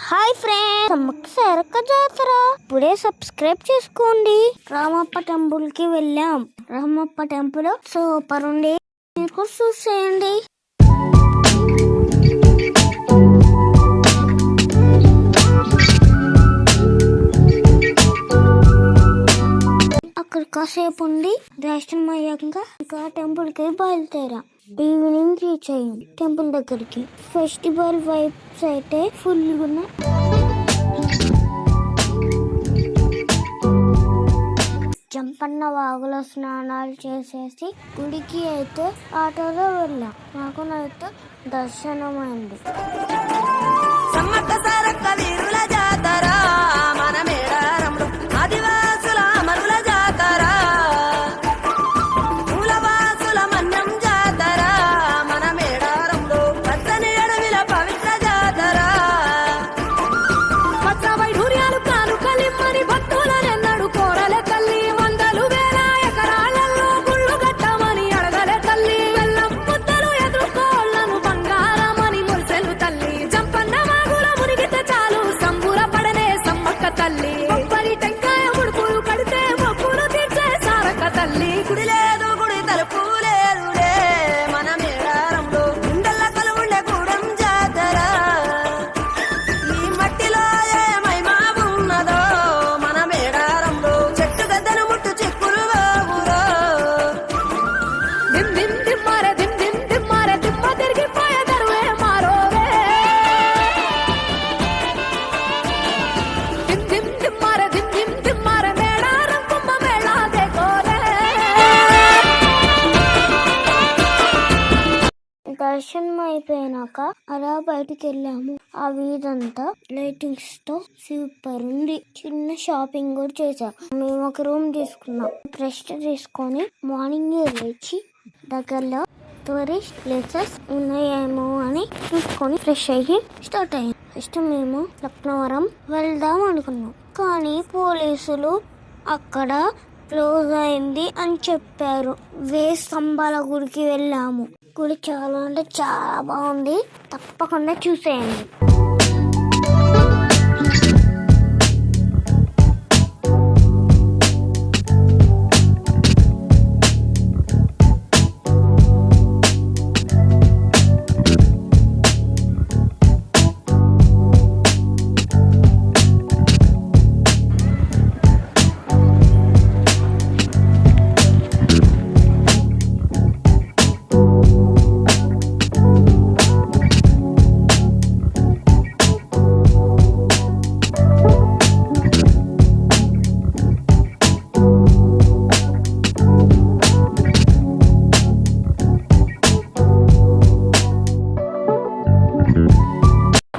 Hi friends, Sammakka Sarakka జాతర ఇప్పుడే subscribe చేసుకోండి. రామప్ప టెంపుల్ కి వెళ్ళాం. రామప్ప టెంపుల్ సూపర్ ఉంది, మీరు చూసేయండి. అక్కడ కాసేపు ఉండి దర్శనం అయ్యాక ఇంకా టెంపుల్ కి బయలుదేరా. ఈవినింగ్ రీచ్ అయ్యాం టెంపుల్ దగ్గరికి. ఫెస్టివల్ వైబ్స్ అయితే ఫుల్ ఉన్నాయి. జంపన్న వాగులో స్నానాలు చేసేసి గుడికి అయితే ఆటోలో వెళ్ళాం. నాకు అయితే దర్శనమైంది. సమ్మక్క సారక్క వీరుల జాతర మన మేడారంలో ఆదివాసుల మరుల జాతర, మూలవాసుల మన్నం జాతర మన మేడారంలో పచ్చని అడవిల పవిత్ర జాతర. పచ్చ వైఢూర్యాలు కాలు కలిమ్మని భక్తులనెన్నడు కోరలే తల్లి. వందలు వేల ఎకరాలలో గుళ్ళు కట్టమని అడగలే తల్లి. బెల్లం ముద్దలు ఎదుర్కోళ్లను బంగారమని మురిసెలు తల్లి. జంపన్న వాగుల మునిగితే చాలు సంబూర పడనే సమ్మక్క తల్లి. కొబ్బరి టెంకాయ ముడుపులు కడితే మొక్కులు తీర్చే సారక్క తల్లి. గుడి లేదు గుడి తలుపు లేదులే మన మేడారంలో గుండెల్ల కొలువుండే గూడెం జాతర. ఈ మట్టిలో ఏ మహిమ ఉన్నదో మన మేడారంలో చెట్టు గద్దను ముట్టు చిక్కులు ఊరో. దిమ్ దిమ్ దిమ్మారే దిమ్ దిమ్ దిమ్మారే దిమ్మ తిరిగిపోయే దరువే మారోవే. దిమ్ దిమ్ దిమ్మారే దిమ్ దిమ్ దిమ్మారే మేడారం కుంభ మేళా దేకోరే. దర్శనం అయిపోయినాక అలా బయటికి వెళ్ళాము. ఆ వీధంతా లైటింగ్స్ తో సూపర్ ఉంది. చిన్న షాపింగ్ కూడా చేసాం. మేము ఒక రూమ్ తీసుకున్నాం. రెస్ట్ తీసుకొని మార్నింగ్ లేచి దగ్గరలో టూరిస్ట్ ప్లేసెస్ ఉన్నాయేమో అని చూసుకొని ఫ్రెష్ అయ్యి స్టార్ట్ అయ్యాం. ఫస్ట్ మేము లక్నవరం వెళ్దాం అనుకున్నాం, కానీ పోలీసులు అక్కడ క్లోజ్ అయింది అని చెప్పారు. స్తంభాల గుడికి వెళ్ళాము. గుడి చాలా అంటే చాలా బాగుంది, తప్పకుండా చూసేయండి.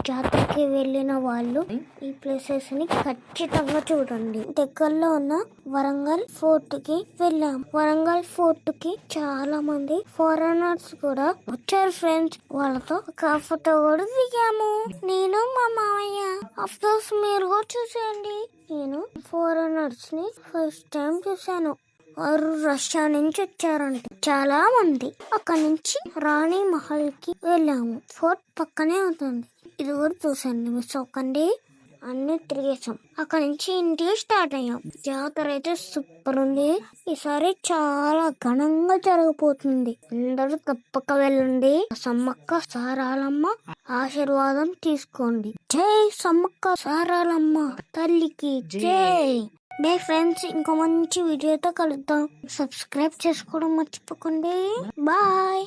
జాతరకి వెళ్ళిన వాళ్ళు ఈ ప్లేసెస్ ని ఖచ్చితంగా చూడండి. దగ్గరలో ఉన్న వరంగల్ ఫోర్ట్ కి వెళ్ళాం. వరంగల్ ఫోర్ట్ కి చాలా మంది ఫారెనర్స్ కూడా వచ్చారు ఫ్రెండ్స్. వాళ్ళతో ఒక ఫోటో కూడా దిగాము, నేను మా మామయ్య. అఫ్కోర్స్ మీరు కూడా చూసేయండి. నేను ఫారెనర్స్ ని ఫస్ట్ టైం చూసాను. వారు రష్యా నుంచి వచ్చారంట చాలా మంది. అక్కడి నుంచి రాణి మహల్ కి వెళ్ళాము. ఫోర్ట్ పక్కనే ఉంటుంది. ఇది కూడా చూసండి, మిస్ అవ్వకండి. అన్ని తిరిగేసాం. అక్కడి నుంచి ఇంటికి స్టార్ట్ అయ్యాం. జాతర అయితే సూపర్ ఉంది. ఈసారి చాలా ఘనంగా జరగబోతుంది. అందరూ తప్పక వెళ్ళండి. సమ్మక్క సారాలమ్మ ఆశీర్వాదం తీసుకోండి. జై సమ్మక్క సారాలమ్మ తల్లికి జై. బై ఫ్రెండ్స్, ఇంకో మంచి వీడియోతో కలుద్దాం. సబ్స్క్రైబ్ చేసుకోవడం మర్చిపోకండి. బాయ్.